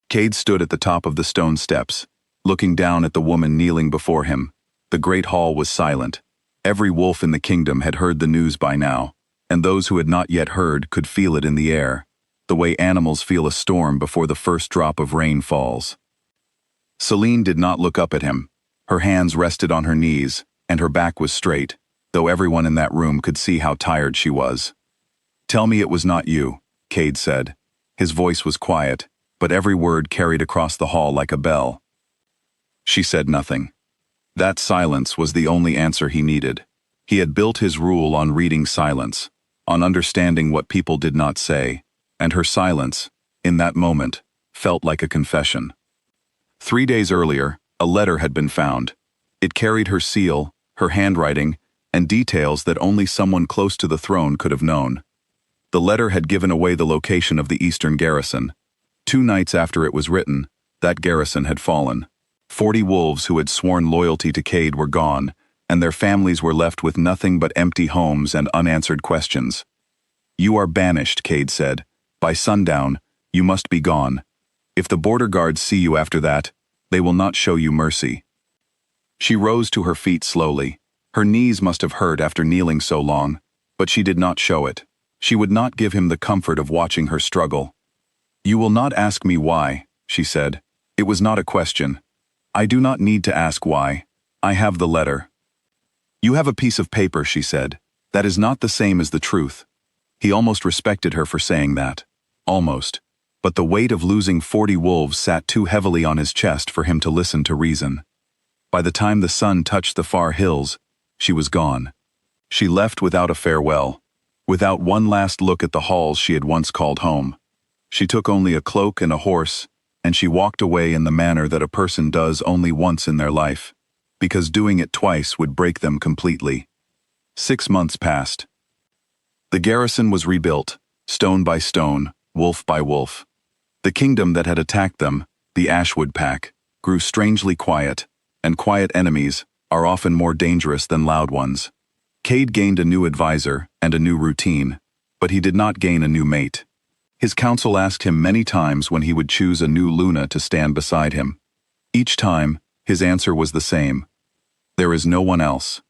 Cade stood at the top of the stone steps, looking down at the woman kneeling before him. The great hall was silent. Every wolf in the kingdom had heard the news by now, and those who had not yet heard could feel it in the air, the way animals feel a storm before the first drop of rain falls. Celine did not look up at him. Her hands rested on her knees, and her back was straight, though everyone in that room could see how tired she was. "Tell me it was not you," Cade said. His voice was quiet, but every word carried across the hall like a bell. She said nothing. That silence was the only answer he needed. He had built his rule on reading silence, on understanding what people did not say, and her silence, in that moment, felt like a confession. 3 days earlier, a letter had been found. It carried her seal, her handwriting, and details that only someone close to the throne could have known. The letter had given away the location of the eastern garrison. 2 nights after it was written, that garrison had fallen. 40 wolves who had sworn loyalty to Cade were gone, and their families were left with nothing but empty homes and unanswered questions. "You are banished," Cade said. "By sundown, you must be gone. If the border guards see you after that, they will not show you mercy." She rose to her feet slowly. Her knees must have hurt after kneeling so long, but she did not show it. She would not give him the comfort of watching her struggle. "You will not ask me why," she said. "It was not a question. I do not need to ask why. I have the letter." "You have a piece of paper," she said. "That is not the same as the truth." He almost respected her for saying that. Almost. But the weight of losing 40 wolves sat too heavily on his chest for him to listen to reason. By the time the sun touched the far hills, she was gone. She left without a farewell, without one last look at the halls she had once called home. She took only a cloak and a horse, and she walked away in the manner that a person does only once in their life, because doing it twice would break them completely. 6 months passed. The garrison was rebuilt, stone by stone, wolf by wolf. The kingdom that had attacked them, the Ashwood pack, grew strangely quiet, and quiet enemies are often more dangerous than loud ones. Cade gained a new advisor and a new routine, but he did not gain a new mate. His council asked him many times when he would choose a new Luna to stand beside him. Each time, his answer was the same. "There is no one else."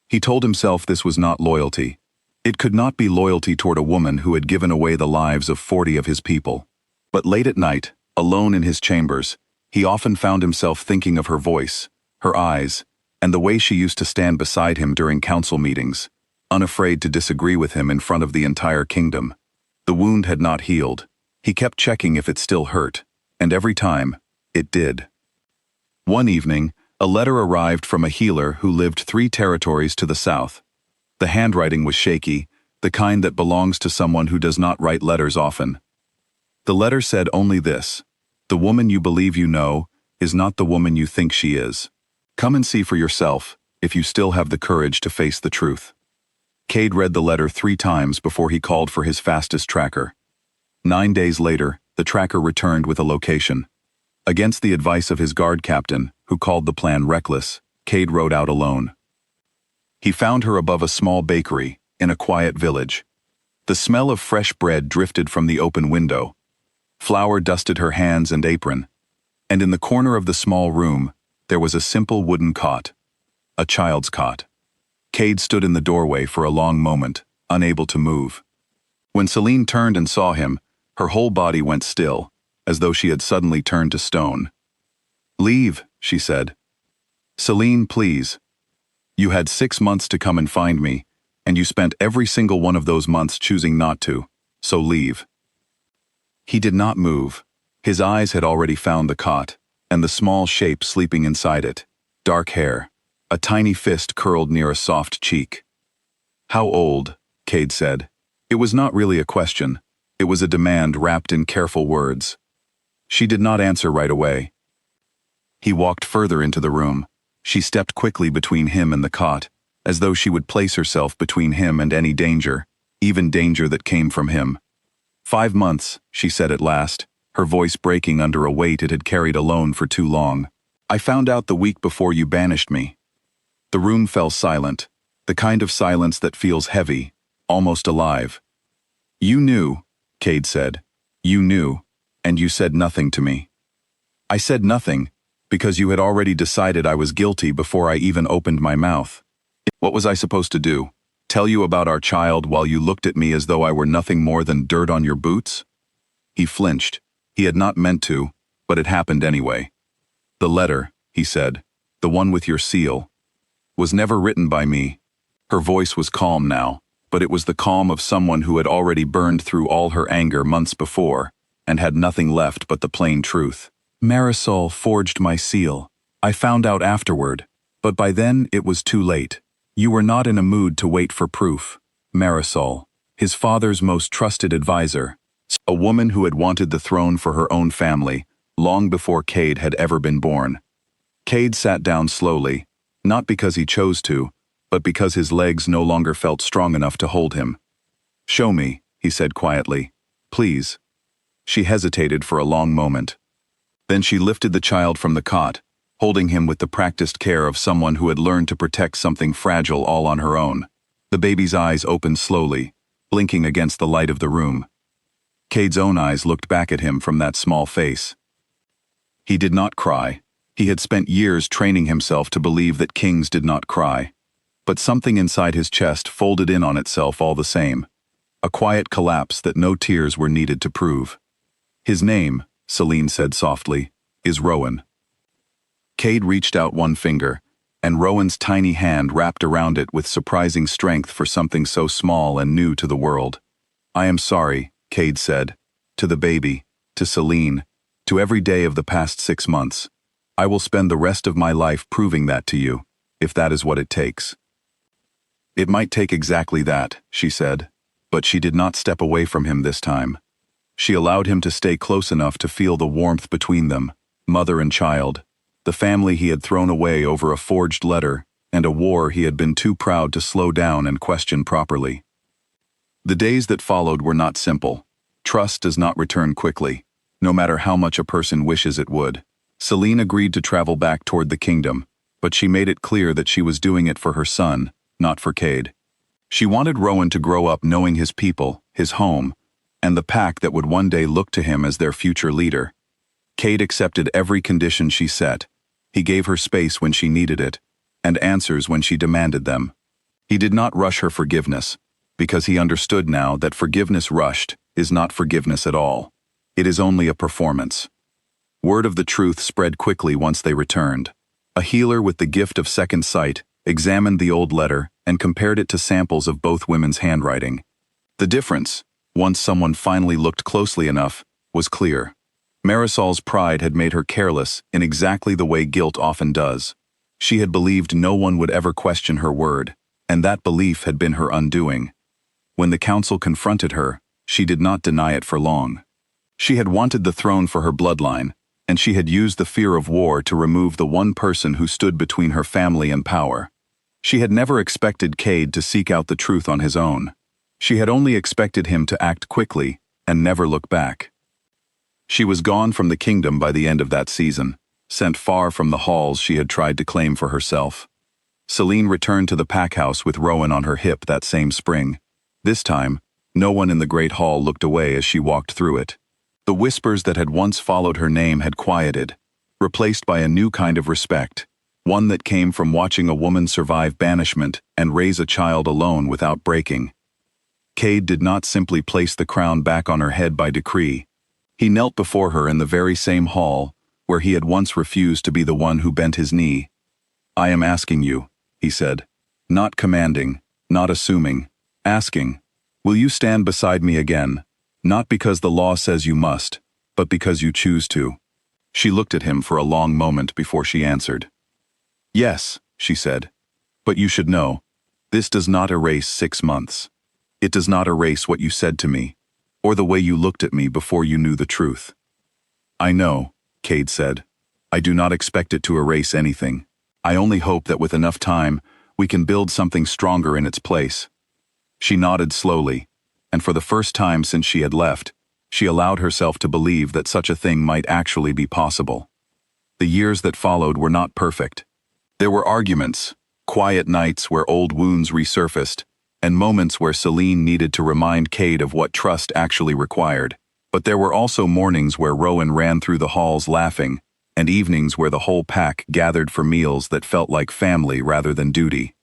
He told himself this was not loyalty. It could not be loyalty toward a woman who had given away the lives of 40 of his people. But late at night, alone in his chambers, he often found himself thinking of her voice, her eyes, and the way she used to stand beside him during council meetings, unafraid to disagree with him in front of the entire kingdom. The wound had not healed. He kept checking if it still hurt, and every time, it did. One evening, a letter arrived from a healer who lived 3 territories to the south. The handwriting was shaky, the kind that belongs to someone who does not write letters often. The letter said only this: "The woman you believe you know is not the woman you think she is. Come and see for yourself if you still have the courage to face the truth." Cade read the letter 3 times before he called for his fastest tracker. 9 days later, the tracker returned with a location. Against the advice of his guard captain, who called the plan reckless, Cade rode out alone. He found her above a small bakery, in a quiet village. The smell of fresh bread drifted from the open window. Flour dusted her hands and apron. And in the corner of the small room, there was a simple wooden cot. A child's cot. Cade stood in the doorway for a long moment, unable to move. When Celine turned and saw him, her whole body went still, as though she had suddenly turned to stone. "Leave," she said. "Celine, please. You had 6 months to come and find me, and you spent every single one of those months choosing not to, so leave." He did not move. His eyes had already found the cot, and the small shape sleeping inside it. Dark hair. A tiny fist curled near a soft cheek. "How old?" Cade said. It was not really a question. It was a demand wrapped in careful words. She did not answer right away. He walked further into the room. She stepped quickly between him and the cot, as though she would place herself between him and any danger, even danger that came from him. 5 months, she said at last, her voice breaking under a weight it had carried alone for too long. "I found out the week before you banished me." The room fell silent, the kind of silence that feels heavy, almost alive. "You knew," Cade said. "You knew, and you said nothing to me." I said nothing, because you had already decided I was guilty before I even opened my mouth. What was I supposed to do? Tell you about our child while you looked at me as though I were nothing more than dirt on your boots? He flinched. He had not meant to, but it happened anyway. The letter, he said, the one with your seal, was never written by me. Her voice was calm now, but it was the calm of someone who had already burned through all her anger months before, and had nothing left but the plain truth. Marisol forged my seal. I found out afterward, but by then it was too late. You were not in a mood to wait for proof. Marisol, his father's most trusted advisor, a woman who had wanted the throne for her own family, long before Cade had ever been born. Cade sat down slowly, not because he chose to, but because his legs no longer felt strong enough to hold him. Show me, he said quietly. Please. She hesitated for a long moment. Then she lifted the child from the cot, holding him with the practiced care of someone who had learned to protect something fragile all on her own. The baby's eyes opened slowly, blinking against the light of the room. Cade's own eyes looked back at him from that small face. He did not cry. He had spent years training himself to believe that kings did not cry. But something inside his chest folded in on itself all the same. A quiet collapse that no tears were needed to prove. His name, Celine said softly, is Rowan. Cade reached out one finger, and Rowan's tiny hand wrapped around it with surprising strength for something so small and new to the world. I am sorry, Cade said, to the baby, to Celine, to every day of the past 6 months. I will spend the rest of my life proving that to you, if that is what it takes. It might take exactly that, she said, but she did not step away from him this time. She allowed him to stay close enough to feel the warmth between them, mother and child, the family he had thrown away over a forged letter, and a war he had been too proud to slow down and question properly. The days that followed were not simple. Trust does not return quickly, no matter how much a person wishes it would. Celine agreed to travel back toward the kingdom, but she made it clear that she was doing it for her son, not for Cade. She wanted Rowan to grow up knowing his people, his home, and the pack that would one day look to him as their future leader. Cade accepted every condition she set. He gave her space when she needed it, and answers when she demanded them. He did not rush her forgiveness, because he understood now that forgiveness rushed is not forgiveness at all. It is only a performance. Word of the truth spread quickly once they returned. A healer with the gift of second sight examined the old letter and compared it to samples of both women's handwriting. The difference, once someone finally looked closely enough, was clear. Marisol's pride had made her careless in exactly the way guilt often does. She had believed no one would ever question her word, and that belief had been her undoing. When the council confronted her, she did not deny it for long. She had wanted the throne for her bloodline, and she had used the fear of war to remove the one person who stood between her family and power. She had never expected Cade to seek out the truth on his own. She had only expected him to act quickly and never look back. She was gone from the kingdom by the end of that season, sent far from the halls she had tried to claim for herself. Celine returned to the pack house with Rowan on her hip that same spring. This time, no one in the great hall looked away as she walked through it. The whispers that had once followed her name had quieted, replaced by a new kind of respect, one that came from watching a woman survive banishment and raise a child alone without breaking. Cade did not simply place the crown back on her head by decree. He knelt before her in the very same hall where he had once refused to be the one who bent his knee. I am asking you, he said, not commanding, not assuming, asking, will you stand beside me again, not because the law says you must, but because you choose to? She looked at him for a long moment before she answered. Yes, she said, but you should know, this does not erase 6 months. It does not erase what you said to me, or the way you looked at me before you knew the truth. I know, Cade said. I do not expect it to erase anything. I only hope that with enough time, we can build something stronger in its place. She nodded slowly, and for the first time since she had left, she allowed herself to believe that such a thing might actually be possible. The years that followed were not perfect. There were arguments, quiet nights where old wounds resurfaced, and moments where Celine needed to remind Cade of what trust actually required. But there were also mornings where Rowan ran through the halls laughing, and evenings where the whole pack gathered for meals that felt like family rather than duty.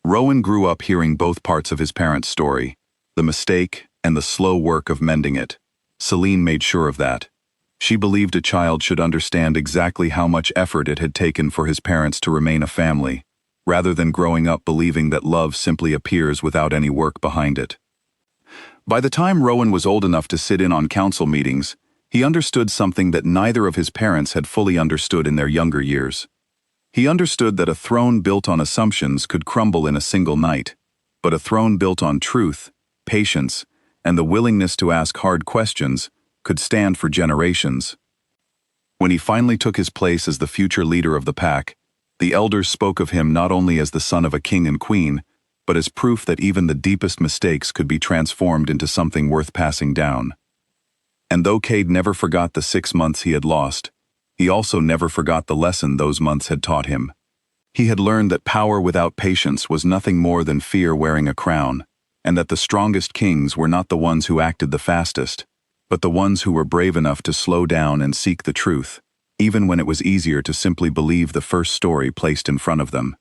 Rowan grew up hearing both parts of his parents' story, the mistake and the slow work of mending it. Celine made sure of that. She believed a child should understand exactly how much effort it had taken for his parents to remain a family, rather than growing up believing that love simply appears without any work behind it. By the time Rowan was old enough to sit in on council meetings, he understood something that neither of his parents had fully understood in their younger years. He understood that a throne built on assumptions could crumble in a single night, but a throne built on truth, patience, and the willingness to ask hard questions could stand for generations. When he finally took his place as the future leader of the pack, the elders spoke of him not only as the son of a king and queen, but as proof that even the deepest mistakes could be transformed into something worth passing down. And though Cade never forgot the 6 months he had lost, he also never forgot the lesson those months had taught him. He had learned that power without patience was nothing more than fear wearing a crown, and that the strongest kings were not the ones who acted the fastest, but the ones who were brave enough to slow down and seek the truth, even when it was easier to simply believe the first story placed in front of them.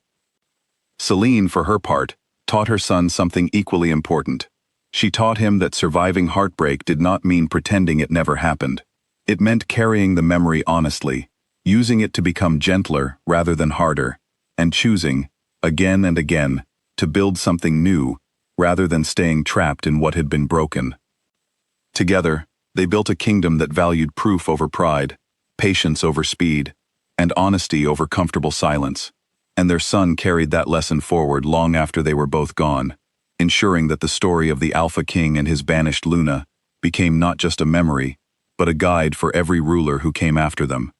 Celine, for her part, taught her son something equally important. She taught him that surviving heartbreak did not mean pretending it never happened. It meant carrying the memory honestly, using it to become gentler rather than harder, and choosing, again and again, to build something new rather than staying trapped in what had been broken. Together, they built a kingdom that valued proof over pride, patience over speed, and honesty over comfortable silence. And their son carried that lesson forward long after they were both gone, ensuring that the story of the Alpha King and his banished Luna became not just a memory, but a guide for every ruler who came after them.